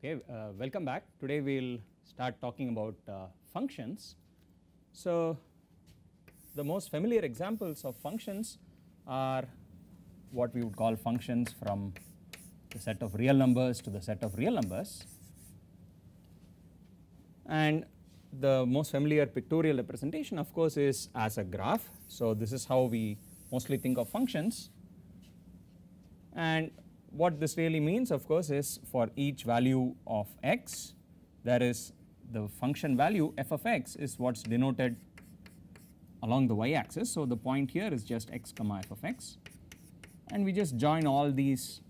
Okay, welcome back. Today we will start talking about functions. So, the most familiar examples of functions are what we would call functions from the set of real numbers to the set of real numbers, and the most familiar pictorial representation of course is as a graph. So, this is how we mostly think of functions, and what this really means of course is for each value of x, there is the function value f of x is what is denoted along the y axis. So, the point here is just x comma f of x, and we just join all these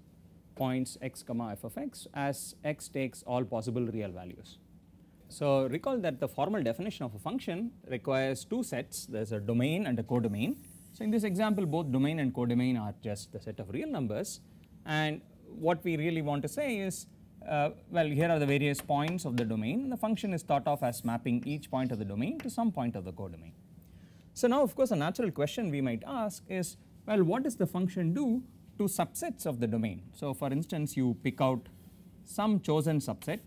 points x comma f of x as x takes all possible real values. So, recall that the formal definition of a function requires two sets, there is a domain and a codomain. So, in this example both domain and codomain are just the set of real numbers, and what we really want to say is well, here are the various points of the domain, and the function is thought of as mapping each point of the domain to some point of the codomain. So, now of course a natural question we might ask is, well, what does the function do to subsets of the domain? So, for instance you pick out some chosen subset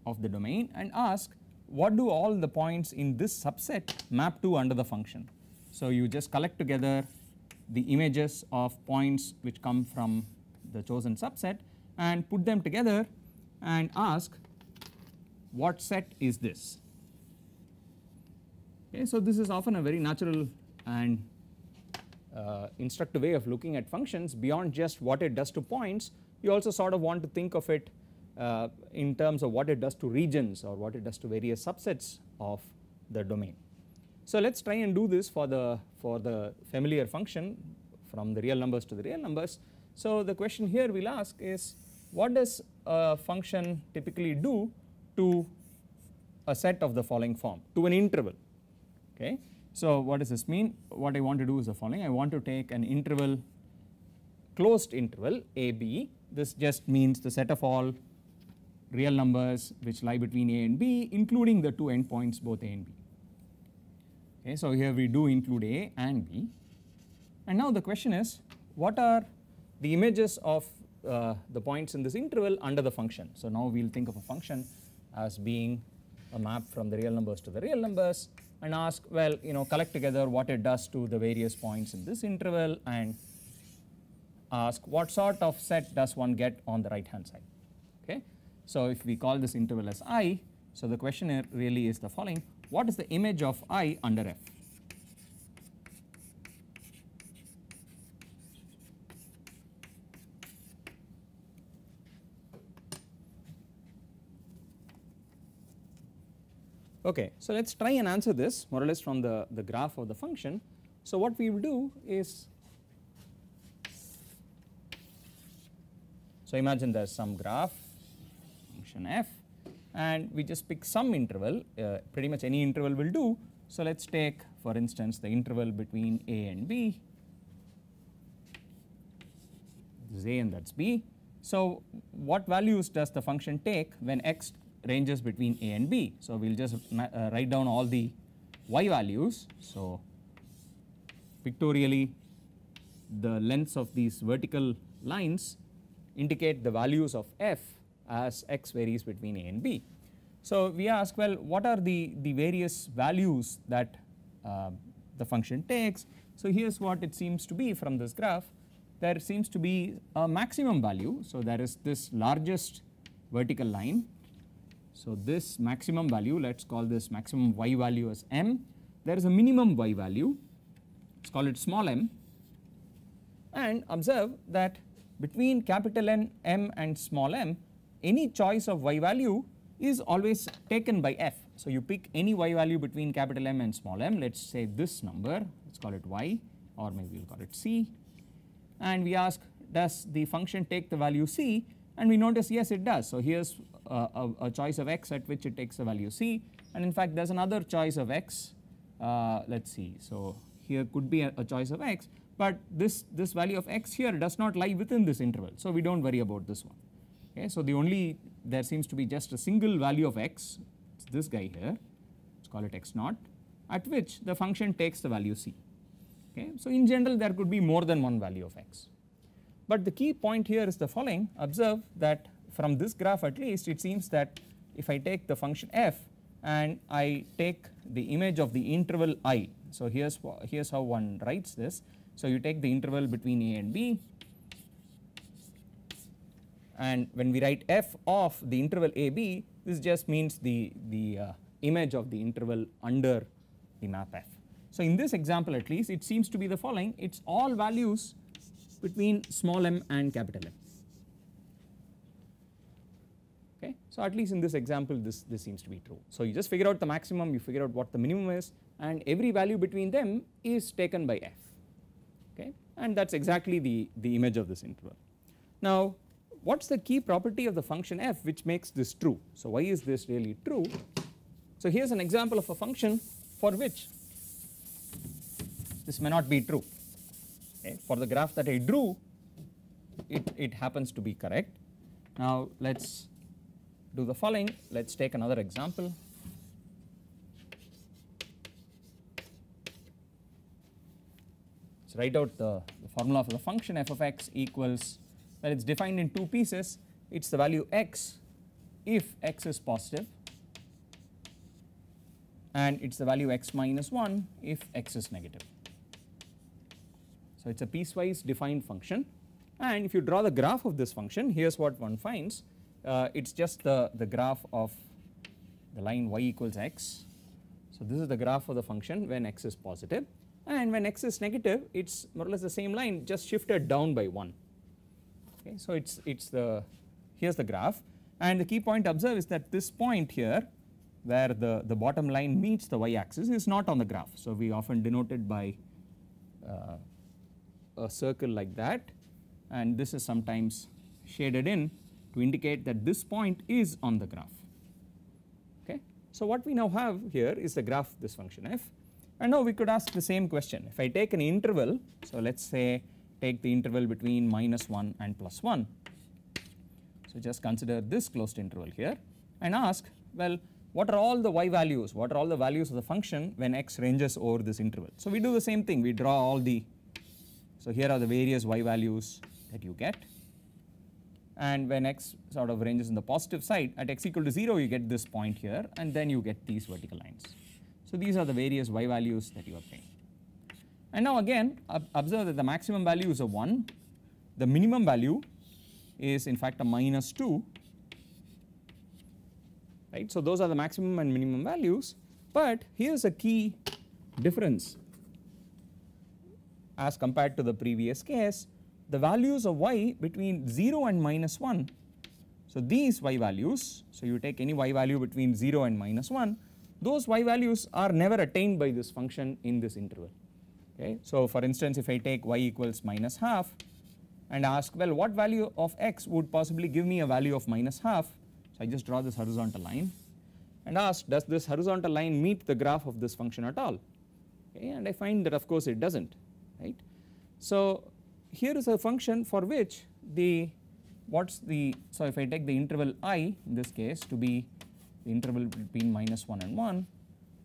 of the domain and ask what do all the points in this subset map to under the function. So, you just collect together the images of points which come from the chosen subset and put them together and ask what set is this. Okay, so, this is often a very natural and instructive way of looking at functions. Beyond just what it does to points, you also sort of want to think of it in terms of what it does to regions or what it does to various subsets of the domain. So, let us try and do this for the familiar function from the real numbers to the real numbers. So, the question here we will ask is, what does a function typically do to a set of the following form, to an interval? Okay. So, what does this mean? What I want to do is the following. I want to take an interval, closed interval a b. This just means the set of all real numbers which lie between a and b, including the two endpoints both a and b. Okay, so, here we do include a and b, and now the question is, what are the images of the points in this interval under the function. So, now we will think of a function as being a map from the real numbers to the real numbers and ask, well, collect together what it does to the various points in this interval and ask what sort of set does one get on the right hand side. Okay. So, if we call this interval as I, so the question here really is the following: what is the image of I under f? Okay, so let us try and answer this more or less from the graph of the function. So, what we will do is, so imagine there is some graph function f and we just pick some interval, pretty much any interval will do. So, let us take for instance the interval between a and b, this is a and that is b. So, what values does the function take when x ranges between a and b? So, we will just write down all the y values. So, pictorially the lengths of these vertical lines indicate the values of f as x varies between a and b. So, we ask, well, what are the various values that the function takes? So, here is what it seems to be from this graph. There seems to be a maximum value. So, there is this largest vertical line. So, this maximum value, let us call this maximum y value as m. There is a minimum y value, let us call it small m, and observe that between capital N, m and small m, any choice of y value is always taken by f. So, you pick any y value between capital M and small m, let us say this number, let us call it y, or maybe we will call it c, and we ask, does the function take the value c, and we notice yes it does. So, here is a choice of x at which it takes the value c, and in fact there is another choice of x, let us see. So, here could be a choice of x, but this value of x here does not lie within this interval. So, we do not worry about this one. Okay. So, there seems to be just a single value of x, it is this guy here, let us call it x naught, at which the function takes the value c. Okay. So, in general there could be more than one value of x. But the key point here is the following: observe that from this graph at least it seems that if I take the function f and I take the image of the interval I. So here's how one writes this. So you take the interval between a and b, and when we write f of the interval ab, this just means the image of the interval under the map f. So in this example at least it seems to be the following: it's all values between small m and capital M. Okay. So at least in this example this seems to be true. So you just figure out the maximum, you figure out what the minimum is, and every value between them is taken by f, okay, and that's exactly the image of this interval. Now what's the key property of the function f which makes this true? So why is this really true? So here's an example of a function for which this may not be true. Okay. For the graph that I drew, it happens to be correct. Now let's do the following. Let's take another example. Let's write out the formula for the function f of x equals, well, it's defined in two pieces. It's the value x if x is positive, and it's the value x minus 1 if x is negative. So it's a piecewise defined function, and if you draw the graph of this function, here's what one finds. It's just the graph of the line y equals x. So this is the graph of the function when x is positive, and when x is negative it's more or less the same line, just shifted down by 1. Okay, so here's the graph, and the key point to observe is that this point here where the bottom line meets the y axis is not on the graph. So we often denote it by a circle like that, and this is sometimes shaded in to indicate that this point is on the graph. Okay. So what we now have here is the graph of this function f, and now we could ask the same question. If I take an interval, so let's say take the interval between -1 and +1, so just consider this closed interval here and ask, well, what are all the y values, what are all the values of the function when x ranges over this interval? So we do the same thing, we draw all the, so here are the various y values that you get, and when x sort of ranges in the positive side, at x equal to 0 you get this point here, and then you get these vertical lines. So these are the various y values that you obtain. And now again observe that the maximum value is a 1, the minimum value is in fact a -2, right. So those are the maximum and minimum values, but here's a key difference as compared to the previous case. The values of y between 0 and -1, so these y values, so you take any y value between 0 and -1, those y values are never attained by this function in this interval. Okay. So for instance, if I take y equals -12 and ask, well, what value of x would possibly give me a value of -12, so I just draw this horizontal line and ask, does this horizontal line meet the graph of this function at all? Okay, and I find that of course it doesn't, right. So here is a function for which so if I take the interval I in this case to be the interval between -1 and 1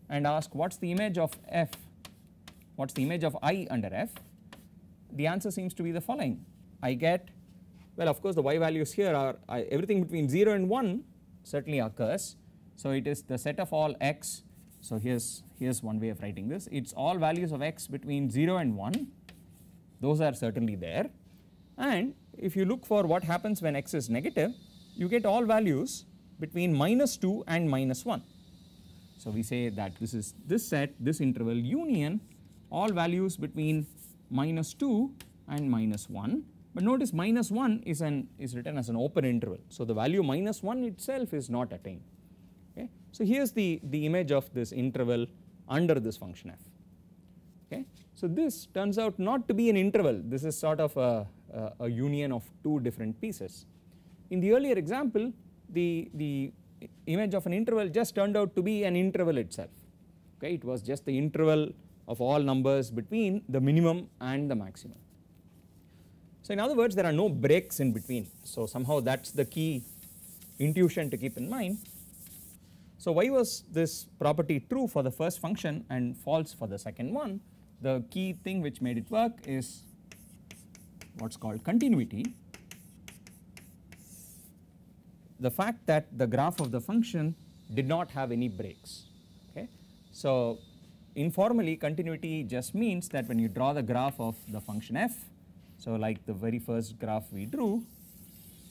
and ask what's the image of f, what's the image of I under f, the answer seems to be the following. I get, well, of course the y values here are everything between 0 and 1 certainly occurs, so it is the set of all x. So here's one way of writing this, it's all values of x between 0 and 1, those are certainly there, and if you look for what happens when x is negative, you get all values between -2 and -1. So we say that this is this set, this interval union all values between -2 and -1, but notice -1 is written as an open interval, so the value -1 itself is not attained. Okay. So here's the image of this interval under this function f. Okay. So this turns out not to be an interval, this is sort of a union of two different pieces. In the earlier example, the image of an interval just turned out to be an interval itself. Okay. It was just the interval of all numbers between the minimum and the maximum. So in other words, there are no breaks in between, so somehow that's the key intuition to keep in mind. So why was this property true for the first function and false for the second one? The key thing which made it work is what's called continuity. the fact that the graph of the function did not have any breaks. Okay. So informally, continuity just means that when you draw the graph of the function f, so like the very first graph we drew,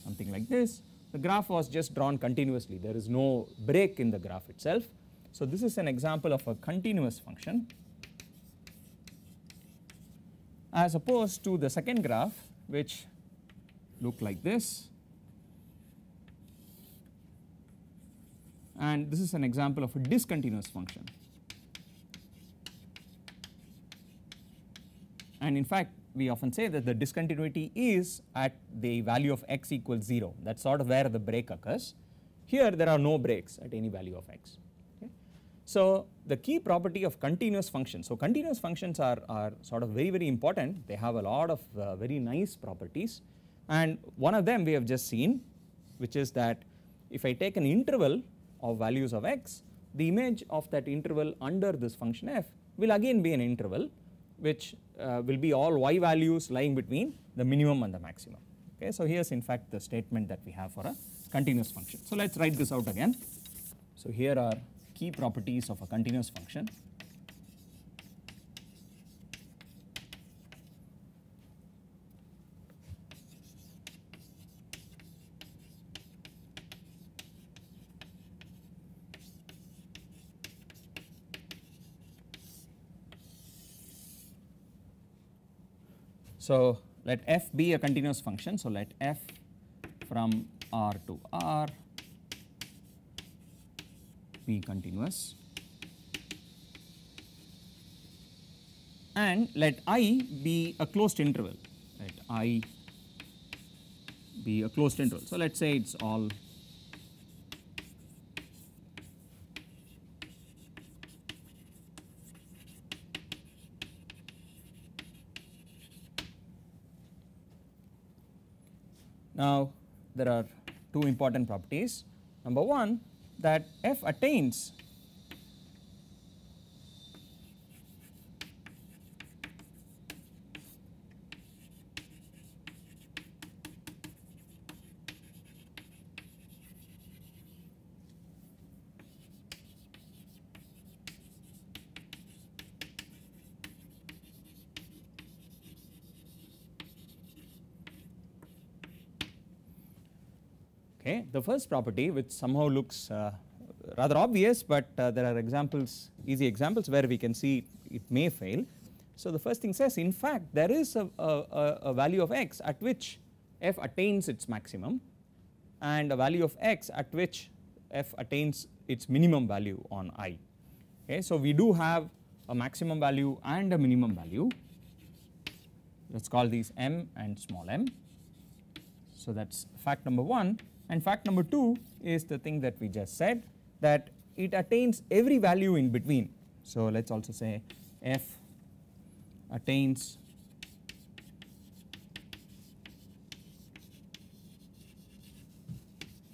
something like this, the graph was just drawn continuously, there is no break in the graph itself. So this is an example of a continuous function, as opposed to the second graph which look like this, and this is an example of a discontinuous function. And in fact, we often say that the discontinuity is at the value of x equals 0, that is sort of where the break occurs. Here there are no breaks at any value of x. Okay. So the key property of continuous functions, so continuous functions are sort of very important, they have a lot of very nice properties, and one of them we have just seen, which is that if I take an interval of values of x, the image of that interval under this function f will again be an interval which will be all y values lying between the minimum and the maximum. Okay, so here is in fact the statement that we have for a continuous function. So let us write this out again. So here are key properties of a continuous function. So let f be a continuous function, so let f from R to R be continuous, and let I be a closed interval, let I be a closed interval. So let us say it is all now. There are two important properties. Number one, that f attains Okay. The first property, which somehow looks rather obvious, but there are examples, easy examples where we can see it may fail. So the first thing says, in fact, there is a value of x at which f attains its maximum, and a value of x at which f attains its minimum value on I. Okay. So we do have a maximum value and a minimum value. Let us call these m and small m. So that is fact number one. And fact number two is the thing that we just said, that it attains every value in between. So let us also say f attains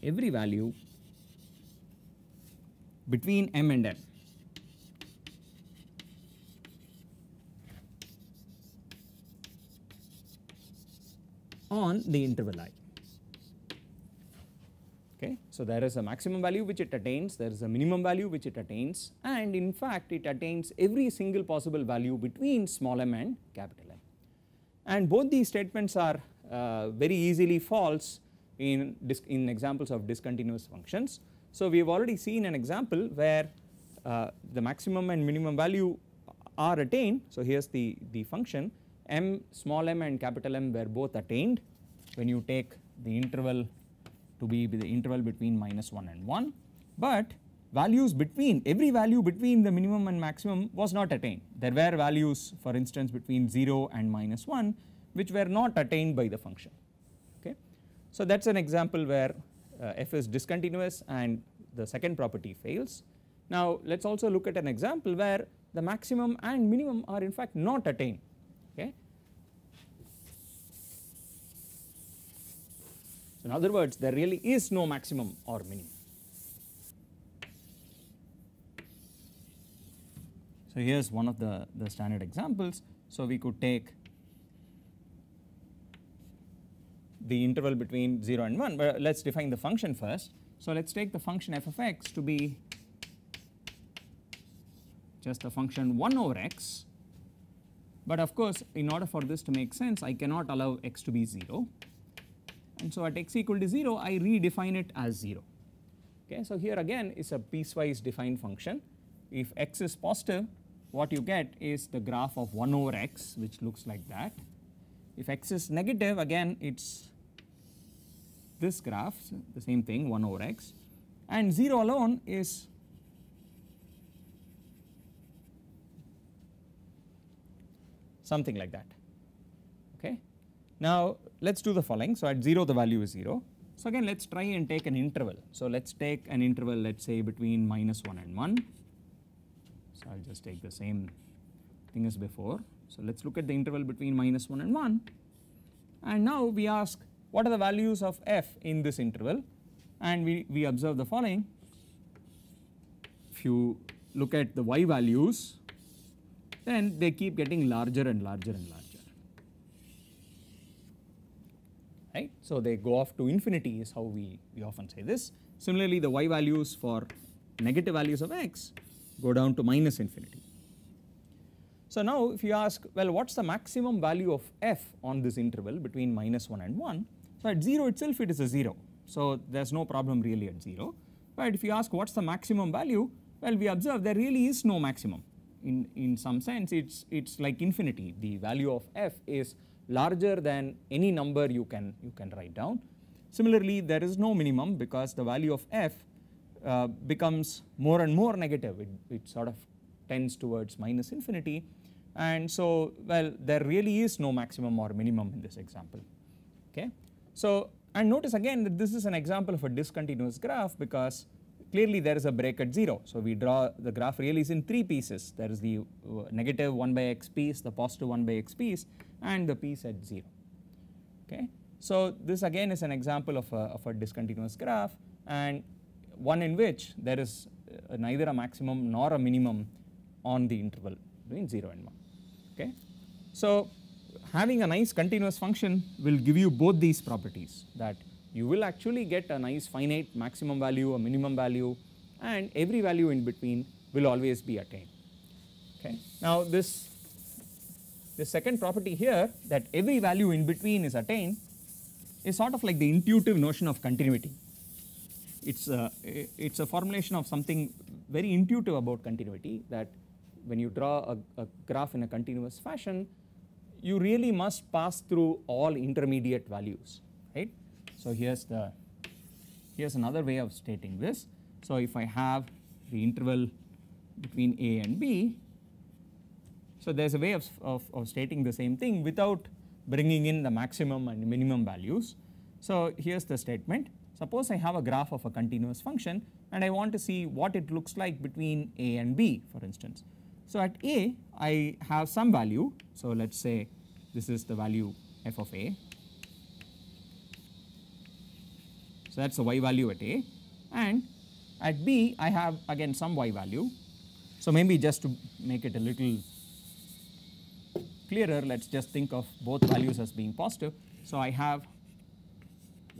every value between m and n. On the interval I. Okay. So there is a maximum value which it attains, there is a minimum value which it attains, and in fact it attains every single possible value between small m and capital M. And both these statements are very easily false in examples of discontinuous functions. So we have already seen an example where the maximum and minimum value are attained. So here is the function m, small m and capital M were both attained when you take the interval to be the interval between -1 and 1, but values between, every value between the minimum and maximum was not attained. There were values, for instance, between 0 and -1 which were not attained by the function. Okay. So that is an example where f is discontinuous and the second property fails. Now let us also look at an example where the maximum and minimum are in fact not attained. Okay. In other words, there really is no maximum or minimum. So here is one of the standard examples. So we could take the interval between 0 and 1, but let's define the function first. So let's take the function f of x to be just a function 1 over x, but of course in order for this to make sense I cannot allow x to be 0, and so at x equal to 0 I redefine it as 0. Okay, so here again is a piecewise defined function. If x is positive, what you get is the graph of 1 over x, which looks like that. If x is negative, again it's this graph, the same thing, 1 over x, and 0 alone is something like that. Okay. Now let's do the following. So at 0 the value is 0. So again let's try and take an interval. So let's take an interval, let's say between -1 and 1. So I'll just take the same thing as before. So let's look at the interval between -1 and 1, and now we ask what are the values of f in this interval, and we observe the following. If you look at the y values, then they keep getting larger and larger and larger, right. So they go off to infinity is how we often say this. Similarly, the y values for negative values of x go down to -infinity. So now if you ask, well, what's the maximum value of f on this interval between -1 and 1? So at 0 itself it is a 0, so there's no problem really at 0. But if you ask what's the maximum value, well, we observe there really is no maximum. In some sense it's like infinity. The value of f is larger than any number you can write down. Similarly, there is no minimum because the value of f becomes more and more negative. It sort of tends towards -infinity, and so, well, there really is no maximum or minimum in this example. Okay. So, and notice again that this is an example of a discontinuous graph because clearly there is a break at 0. So we draw the graph really is in 3 pieces. There is the negative 1 by x piece, the positive 1 by x piece, and the piece at 0. Okay. So this again is an example of a discontinuous graph, and one in which there is neither a maximum nor a minimum on the interval between 0 and 1. Okay. So having a nice continuous function will give you both these properties, that you will actually get a nice finite maximum value, a minimum value, and every value in between will always be attained. Okay. Now this second property here, that every value in between is attained, is sort of like the intuitive notion of continuity. It's a formulation of something very intuitive about continuity, that when you draw a graph in a continuous fashion, you really must pass through all intermediate values, right. So here's another way of stating this. So if I have the interval between a and b, so there's a way of stating the same thing without bringing in the maximum and minimum values. So here's the statement. Suppose I have a graph of a continuous function and I want to see what it looks like between a and b, for instance. So at a I have some value, so let's say this is the value f of a. So that's the y value at a, and at b I have again some y value. So maybe just to make it a little clearer, let's just think of both values as being positive. So I have,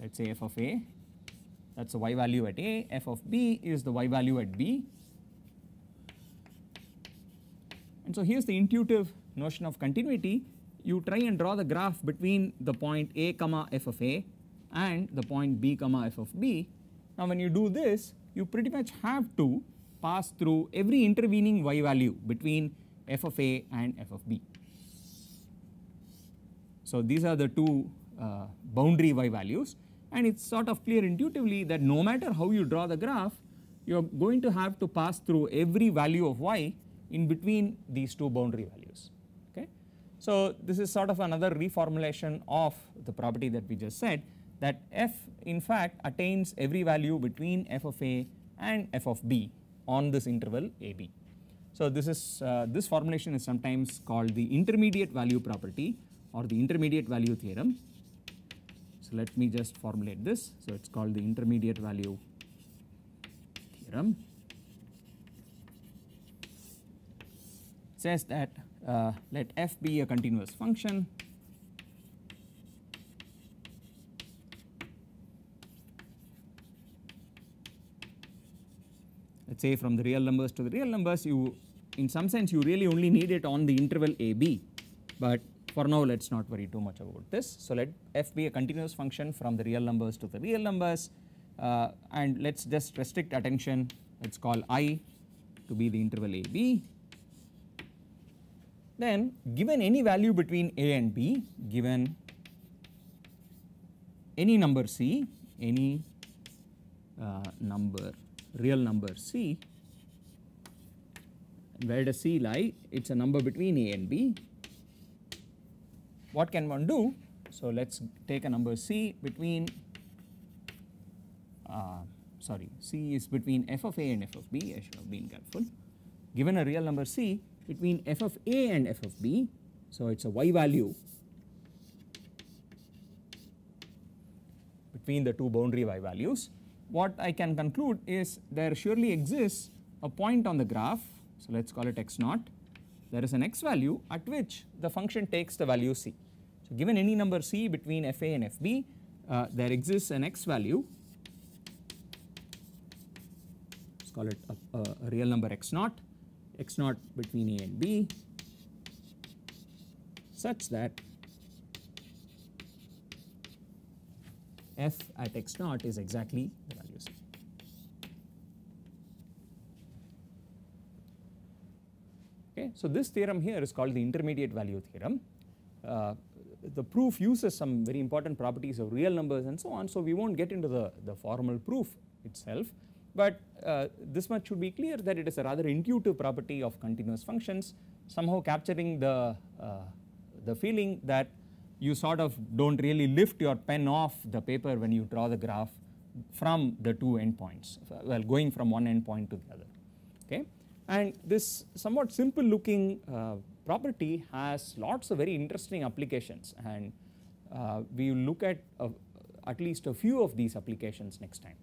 let's say, f of a, that's the y value at a, f of b is the y value at b. And so here's the intuitive notion of continuity. You try and draw the graph between the point a comma f of a and the point b comma f of b. Now when you do this, you pretty much have to pass through every intervening y value between f of a and f of b. So these are the two boundary y values, and it's sort of clear intuitively that no matter how you draw the graph, you're going to have to pass through every value of y in between these two boundary values. Okay. So this is sort of another reformulation of the property that we just said, that f in fact attains every value between f of a and f of b on this interval ab. So this formulation is sometimes called the intermediate value property or the intermediate value theorem. So let me just formulate this. So it's called the intermediate value theorem. It says that let f be a continuous function let's say from the real numbers to the real numbers, you in some sense you really only need it on the interval AB, but for now let's not worry too much about this. So let f be a continuous function from the real numbers to the real numbers, and let's just restrict attention, let's call I to be the interval AB. Then given any value between A and B, given any number C, any real number C, where does C lie? It's a number between A and B. What can one do? So let's take a number C between, C is between f of A and f of B. I should have been careful. Given a real number C between f of A and f of B, so it's a y value between the two boundary y values. What I can conclude is there surely exists a point on the graph, so let's call it x0. There is an x value at which the function takes the value C. So given any number C between fa and fb, there exists an x value, let's call it a real number x0 between A and B, such that f at x0 is exactly the value C. Okay, so this theorem here is called the intermediate value theorem. The proof uses some very important properties of real numbers and so on, so we won't get into the formal proof itself, but this much should be clear that it is a rather intuitive property of continuous functions, somehow capturing the feeling that you sort of don't really lift your pen off the paper when you draw the graph from the two endpoints, well, going from one endpoint to the other. Okay, and this somewhat simple looking property has lots of very interesting applications, and we will look at least a few of these applications next time.